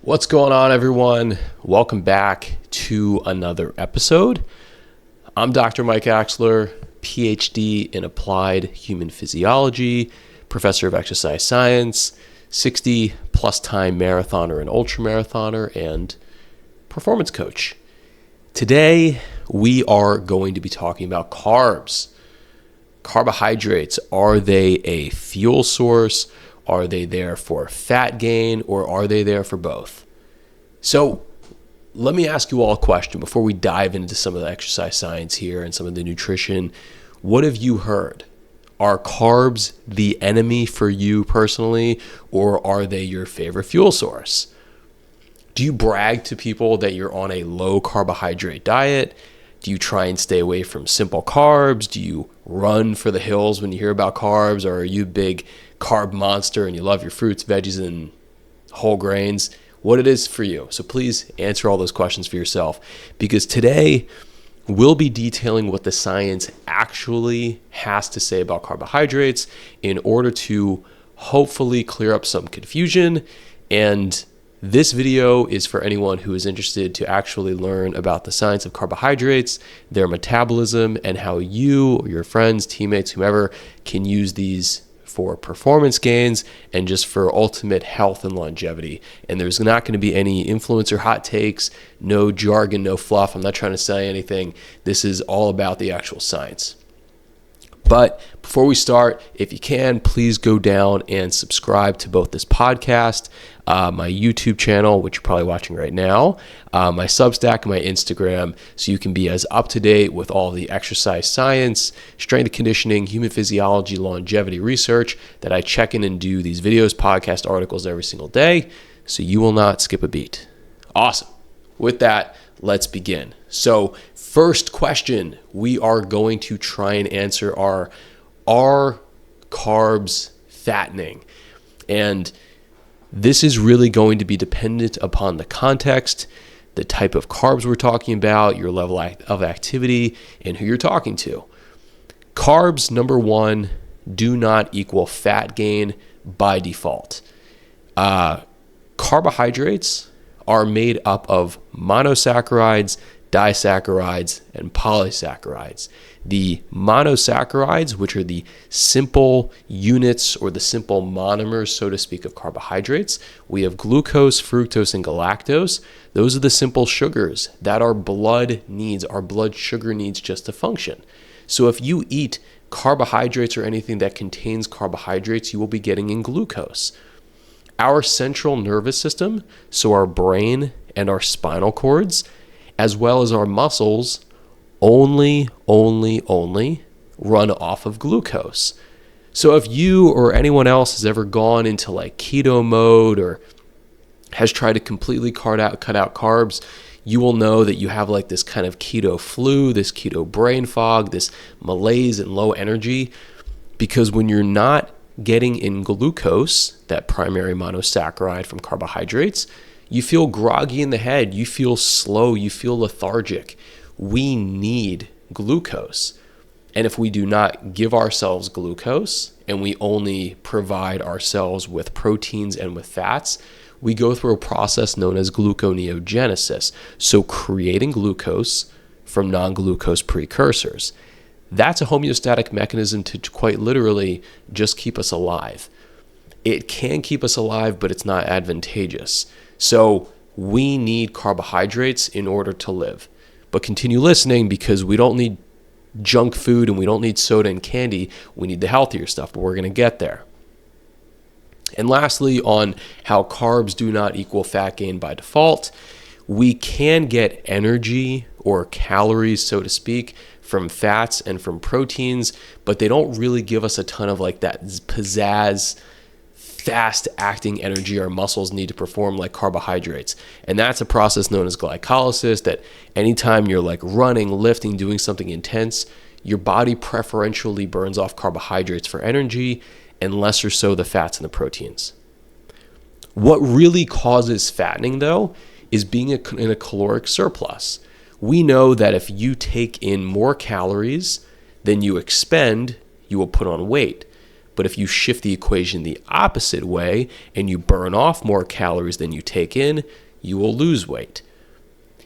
What's going on, everyone? Welcome back to another episode. I'm Dr. Mike Axler, PhD in Applied Human Physiology, professor of exercise science, 60-plus time marathoner and ultramarathoner, and performance coach. Today, we are going to be talking about carbs. Carbohydrates, are they a fuel source? Are they there for fat gain, or are they there for both? So let me ask you all a question before we dive into some of the exercise science here and some of the nutrition. What have you heard? Are carbs the enemy for you personally, or are they your favorite fuel source? Do you brag to people that you're on a low carbohydrate diet? Do you try and stay away from simple carbs? Do you run for the hills when you hear about carbs? Or are you a big carb monster and you love your fruits, veggies, and whole grains? What it is for you. So please answer all those questions for yourself, because today we'll be detailing what the science actually has to say about carbohydrates in order to hopefully clear up some confusion. And this video is for anyone who is interested to actually learn about the science of carbohydrates, their metabolism, and how you or your friends, teammates, whomever can use these for performance gains and just for ultimate health and longevity. And there's not going to be any influencer hot takes, no jargon, no fluff. I'm not trying to say anything. This is all about the actual science. But before we start, if you can, please go down and subscribe to both this podcast, my YouTube channel, which you're probably watching right now, my Substack, and my Instagram, so you can be as up to date with all the exercise science, strength and conditioning, human physiology, longevity research that I check in and do these videos, podcast, articles every single day, so you will not skip a beat. Awesome. With that, let's begin. So first question we are going to try and answer are carbs fattening? And this is really going to be dependent upon the context, the type of carbs we're talking about, your level of activity, and who you're talking to. Carbs, number one, do not equal fat gain by default. Carbohydrates are made up of monosaccharides, disaccharides, and polysaccharides. The monosaccharides, which are the simple units or the simple monomers, so to speak, of carbohydrates, we have glucose, fructose, and galactose. Those are the simple sugars that our blood needs, our blood sugar needs just to function. So if you eat carbohydrates or anything that contains carbohydrates, you will be getting in glucose. Our central nervous system, so our brain and our spinal cords, as well as our muscles, only run off of glucose. So if you or anyone else has ever gone into like keto mode or has tried to completely cut out carbs, you will know that you have like this kind of keto flu, this keto brain fog, this malaise and low energy, because when you're not getting in glucose, that primary monosaccharide from carbohydrates, you feel groggy in the head, you feel slow, you feel lethargic. We need glucose. And if we do not give ourselves glucose and we only provide ourselves with proteins and with fats, we go through a process known as gluconeogenesis. So creating glucose from non-glucose precursors. That's a homeostatic mechanism to quite literally just keep us alive. It can keep us alive, but it's not advantageous. So we need carbohydrates in order to live. But continue listening, because we don't need junk food and we don't need soda and candy. We need the healthier stuff, but we're going to get there. And lastly, on how carbs do not equal fat gain by default, we can get energy or calories, so to speak, from fats and from proteins, but they don't really give us a ton of like that pizzazz, fast acting energy our muscles need to perform like carbohydrates. And that's a process known as glycolysis, that anytime you're like running, lifting, doing something intense, your body preferentially burns off carbohydrates for energy and lesser so the fats and the proteins. What really causes fattening though is being in a caloric surplus. We know that if you take in more calories than you expend, you will put on weight. But if you shift the equation the opposite way and you burn off more calories than you take in, you will lose weight.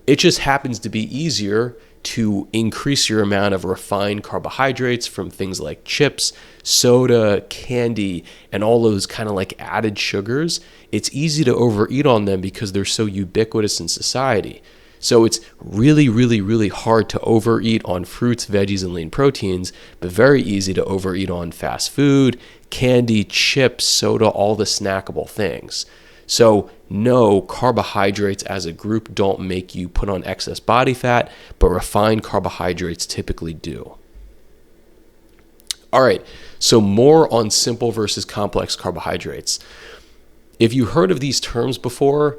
It just happens to be easier to increase your amount of refined carbohydrates from things like chips, soda, candy, and all those kind of like added sugars. It's easy to overeat on them because they're so ubiquitous in society. So it's really, really, really hard to overeat on fruits, veggies, and lean proteins, but very easy to overeat on fast food, candy, chips, soda, all the snackable things. So no, carbohydrates as a group don't make you put on excess body fat, but refined carbohydrates typically do. All right, so more on simple versus complex carbohydrates. If you heard of these terms before,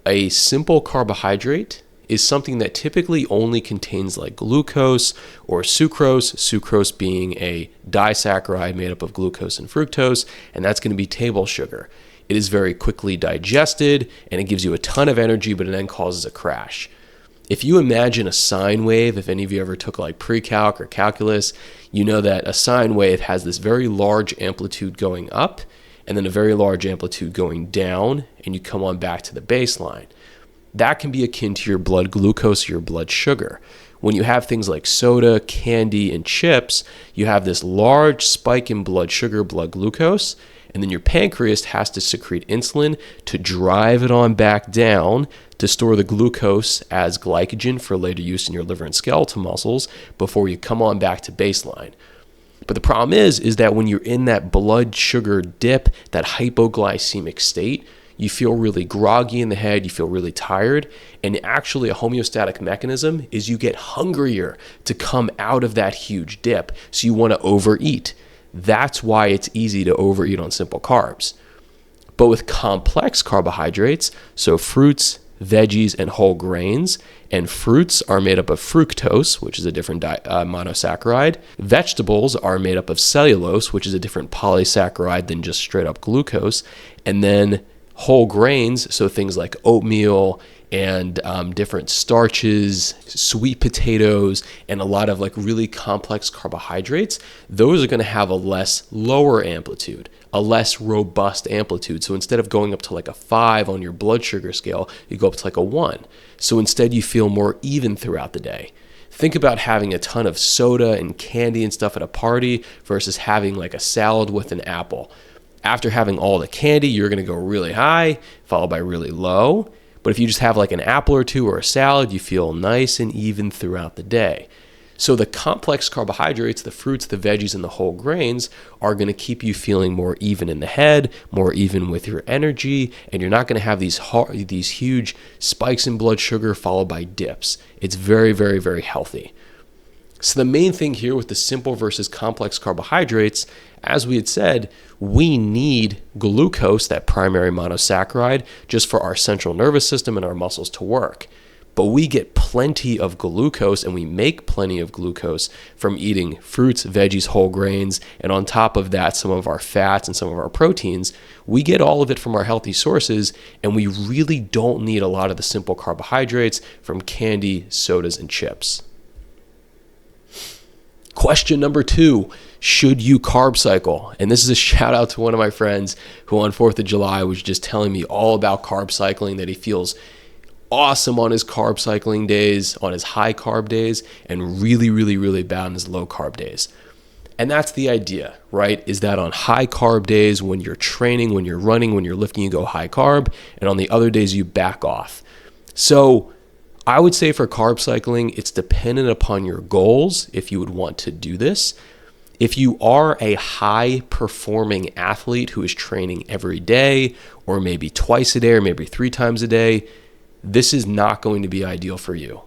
a simple carbohydrate is something that typically only contains like glucose or sucrose being a disaccharide made up of glucose and fructose, and that's going to be table sugar. It is very quickly digested and it gives you a ton of energy, but it then causes a crash. If you imagine a sine wave, if any of you ever took like pre-calc or calculus, you know that a sine wave has this very large amplitude going up and then a very large amplitude going down, and you come on back to the baseline. That can be akin to your blood glucose or your blood sugar. When you have things like soda, candy, and chips, you have this large spike in blood sugar, blood glucose, and then your pancreas has to secrete insulin to drive it on back down to store the glucose as glycogen for later use in your liver and skeletal muscles before you come on back to baseline. But the problem is that when you're in that blood sugar dip, that hypoglycemic state, you feel really groggy in the head, you feel really tired, and actually a homeostatic mechanism is you get hungrier to come out of that huge dip, so you want to overeat. That's why it's easy to overeat on simple carbs. But with complex carbohydrates, so fruits, veggies, and whole grains, and fruits are made up of fructose, which is a different monosaccharide. Vegetables are made up of cellulose, which is a different polysaccharide than just straight up glucose. And then whole grains, so things like oatmeal and different starches, sweet potatoes, and a lot of like really complex carbohydrates, those are going to have a lower amplitude, a less robust amplitude. So instead of going up to like a 5 on your blood sugar scale, you go up to like a 1. So instead you feel more even throughout the day. Think about having a ton of soda and candy and stuff at a party versus having like a salad with an apple. After having all the candy, you're going to go really high, followed by really low. But if you just have like an apple or two or a salad, you feel nice and even throughout the day. So the complex carbohydrates, the fruits, the veggies, and the whole grains are going to keep you feeling more even in the head, more even with your energy, and you're not going to have these huge spikes in blood sugar followed by dips. It's very, very, very healthy. So the main thing here with the simple versus complex carbohydrates, as we had said, we need glucose, that primary monosaccharide, just for our central nervous system and our muscles to work. But we get plenty of glucose, and we make plenty of glucose from eating fruits, veggies, whole grains, and on top of that, some of our fats and some of our proteins. We get all of it from our healthy sources, and we really don't need a lot of the simple carbohydrates from candy, sodas, and chips. Question number 2, should you carb cycle? And this is a shout out to one of my friends who on 4th of July was just telling me all about carb cycling, that he feels awesome on his carb cycling days, on his high carb days, and really, really, really bad on his low carb days. And that's the idea, right? Is that on high carb days, when you're training, when you're running, when you're lifting, you go high carb, and on the other days you back off. So I would say for carb cycling, it's dependent upon your goals if you would want to do this. If you are a high-performing athlete who is training every day, or maybe twice a day, or maybe 3 times a day, this is not going to be ideal for you.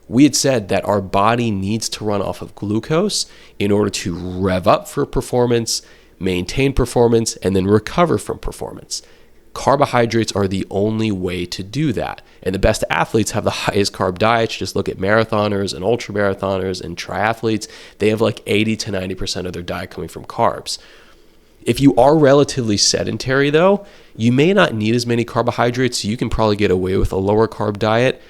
We had said that our body needs to run off of glucose in order to rev up for performance, maintain performance, and then recover from performance. Carbohydrates are the only way to do that. And the best athletes have the highest carb diets. Just look at marathoners and ultramarathoners and triathletes. They have like 80 to 90% of their diet coming from carbs. If you are relatively sedentary though, you may not need as many carbohydrates, so you can probably get away with a lower carb diet.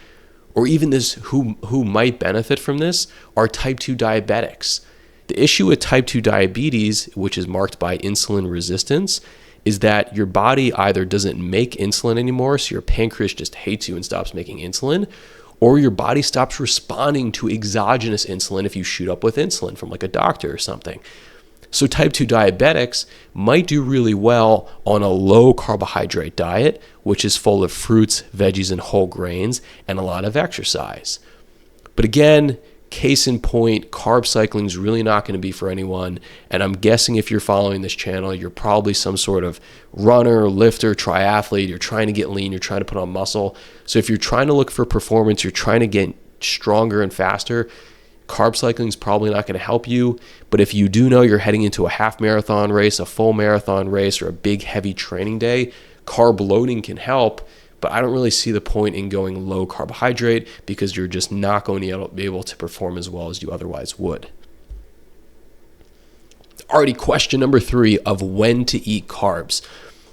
Or even this, who might benefit from this are type 2 diabetics. The issue with type 2 diabetes, which is marked by insulin resistance, is that your body either doesn't make insulin anymore, so your pancreas just hates you and stops making insulin, or your body stops responding to exogenous insulin if you shoot up with insulin from like a doctor or something. So type 2 diabetics might do really well on a low carbohydrate diet, which is full of fruits, veggies, and whole grains, and a lot of exercise. But again, case in point, carb cycling is really not going to be for anyone. And I'm guessing if you're following this channel, you're probably some sort of runner, lifter, triathlete. You're trying to get lean. You're trying to put on muscle. So if you're trying to look for performance, you're trying to get stronger and faster, carb cycling is probably not going to help you. But if you do know you're heading into a half marathon race, a full marathon race, or a big heavy training day, carb loading can help. But I don't really see the point in going low carbohydrate because you're just not going to be able to perform as well as you otherwise would. Alrighty, question number 3 of when to eat carbs.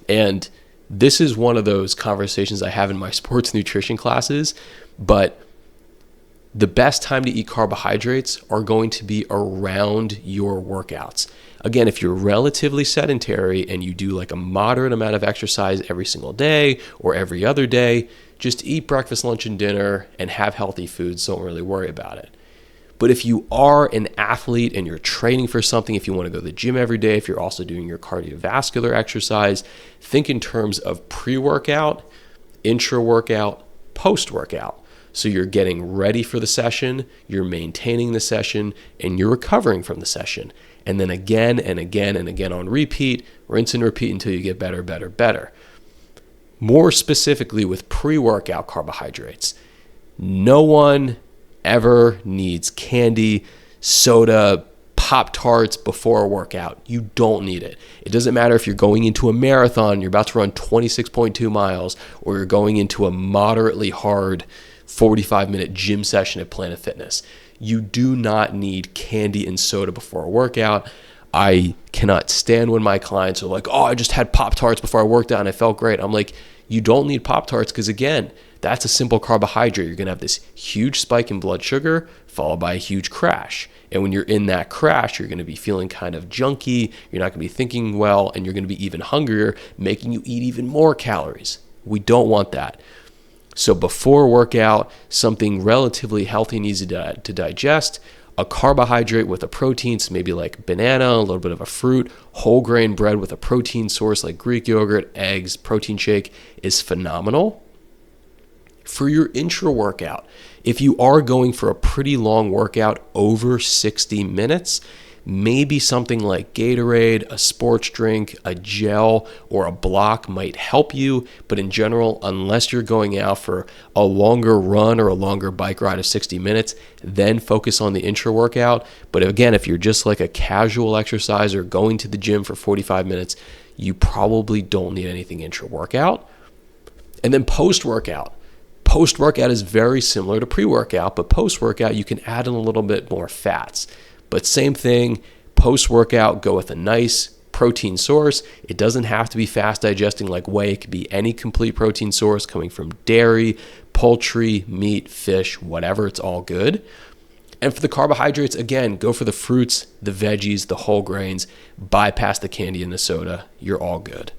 And this is one of those conversations I have in my sports nutrition classes, but the best time to eat carbohydrates are going to be around your workouts. Again, if you're relatively sedentary and you do like a moderate amount of exercise every single day or every other day, just eat breakfast, lunch, and dinner and have healthy foods. Don't really worry about it. But if you are an athlete and you're training for something, if you want to go to the gym every day, if you're also doing your cardiovascular exercise, think in terms of pre-workout, intra-workout, post-workout. So you're getting ready for the session, you're maintaining the session, and you're recovering from the session. And then again and again and again on repeat, rinse and repeat until you get better, better, better. More specifically with pre-workout carbohydrates, no one ever needs candy, soda, Pop-Tarts before a workout. You don't need it. It doesn't matter if you're going into a marathon, you're about to run 26.2 miles, or you're going into a moderately hard 45-minute gym session at Planet Fitness. You do not need candy and soda before a workout. I cannot stand when my clients are like, oh, I just had Pop-Tarts before I worked out and I felt great. I'm like, you don't need Pop-Tarts because, again, that's a simple carbohydrate. You're going to have this huge spike in blood sugar followed by a huge crash. And when you're in that crash, you're going to be feeling kind of junky. You're not going to be thinking well, and you're going to be even hungrier, making you eat even more calories. We don't want that. So before workout, something relatively healthy needs to digest. A carbohydrate with a protein, so maybe like banana, a little bit of a fruit, whole grain bread with a protein source like Greek yogurt, eggs, protein shake is phenomenal. For your intra-workout, if you are going for a pretty long workout over 60 minutes, maybe something like Gatorade, a sports drink, a gel, or a block might help you. But in general, unless you're going out for a longer run or a longer bike ride of 60 minutes, then focus on the intra-workout. But again, if you're just like a casual exerciser going to the gym for 45 minutes, you probably don't need anything intra-workout. And then post-workout. Post-workout is very similar to pre-workout, but post-workout you can add in a little bit more fats. But same thing, post-workout, go with a nice protein source. It doesn't have to be fast digesting like whey. It could be any complete protein source coming from dairy, poultry, meat, fish, whatever. It's all good. And for the carbohydrates, again, go for the fruits, the veggies, the whole grains. Bypass the candy and the soda. You're all good.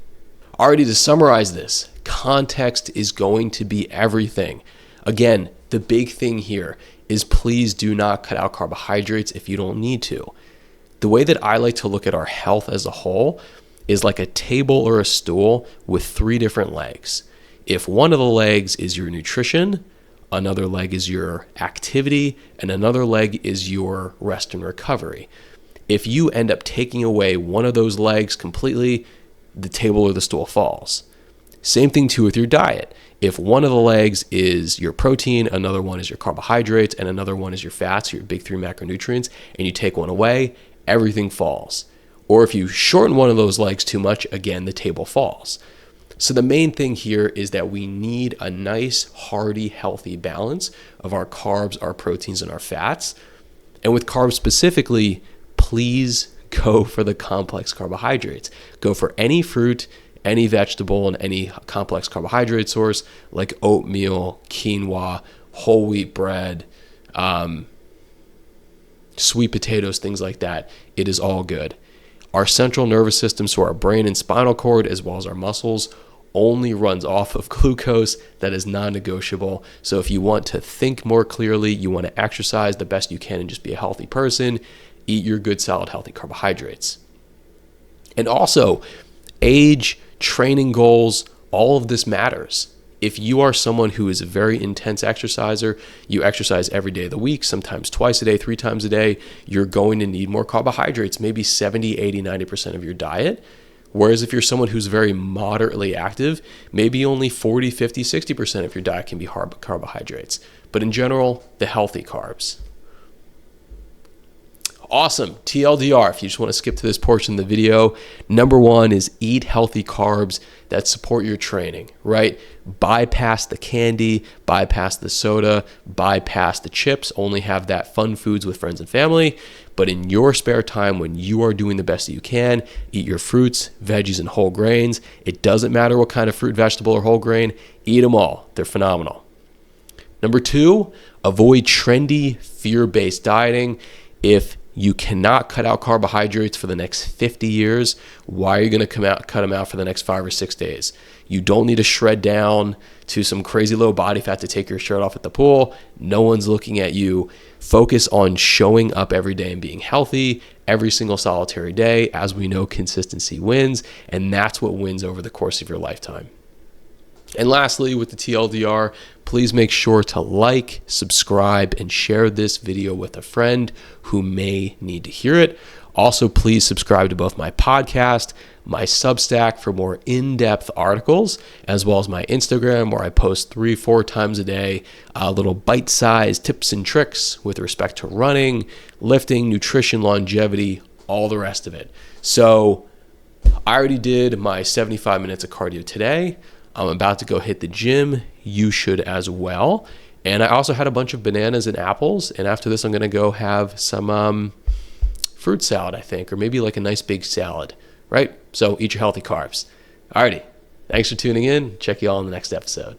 Alrighty, to summarize this, context is going to be everything. Again, the big thing here is please do not cut out carbohydrates if you don't need to. The way that I like to look at our health as a whole is like a table or a stool with 3 different legs. If one of the legs is your nutrition, another leg is your activity, and another leg is your rest and recovery. If you end up taking away one of those legs completely, the table or the stool falls. Same thing too with your diet. If one of the legs is your protein, another one is your carbohydrates, and another one is your fats, your big 3 macronutrients, and you take one away, everything falls. Or if you shorten one of those legs too much, again, the table falls. So the main thing here is that we need a nice, hearty, healthy balance of our carbs, our proteins, and our fats. And with carbs specifically, please go for the complex carbohydrates. Go for any fruit, any vegetable, and any complex carbohydrate source like oatmeal, quinoa, whole wheat bread, sweet potatoes, things like that, it is all good. Our central nervous system, so our brain and spinal cord, as well as our muscles, only runs off of glucose. That is non-negotiable. So if you want to think more clearly, you want to exercise the best you can and just be a healthy person, eat your good, solid, healthy carbohydrates. And also, age, training goals, all of this matters. If you are someone who is a very intense exerciser, you exercise every day of the week, sometimes twice a day, 3 times a day, you're going to need more carbohydrates, maybe 70, 80, 90% of your diet. Whereas if you're someone who's very moderately active, maybe only 40, 50, 60% of your diet can be carbohydrates. But in general, the healthy carbs. Awesome. TLDR, if you just want to skip to this portion of the video, number 1 is eat healthy carbs that support your training, right? Bypass the candy, bypass the soda, bypass the chips, only have that fun foods with friends and family. But in your spare time, when you are doing the best that you can, eat your fruits, veggies, and whole grains. It doesn't matter what kind of fruit, vegetable, or whole grain, eat them all. They're phenomenal. Number 2, avoid trendy, fear-based dieting. If you cannot cut out carbohydrates for the next 50 years, why are you going to cut them out for the next 5 or 6 days? You don't need to shred down to some crazy low body fat to take your shirt off at the pool. No one's looking at you. Focus on showing up every day and being healthy every single solitary day. As we know, consistency wins, and that's what wins over the course of your lifetime. And lastly, with the TLDR, please make sure to like, subscribe, and share this video with a friend who may need to hear it. Also, please subscribe to both my podcast, my Substack for more in-depth articles, as well as my Instagram, where I post 3-4 times a day, little bite-sized tips and tricks with respect to running, lifting, nutrition, longevity, all the rest of it. So I already did my 75 minutes of cardio today. I'm about to go hit the gym. You should as well. And I also had a bunch of bananas and apples. And after this, I'm going to go have some fruit salad, I think, or maybe like a nice big salad, right? So eat your healthy carbs. Alrighty. Thanks for tuning in. Check you all in the next episode.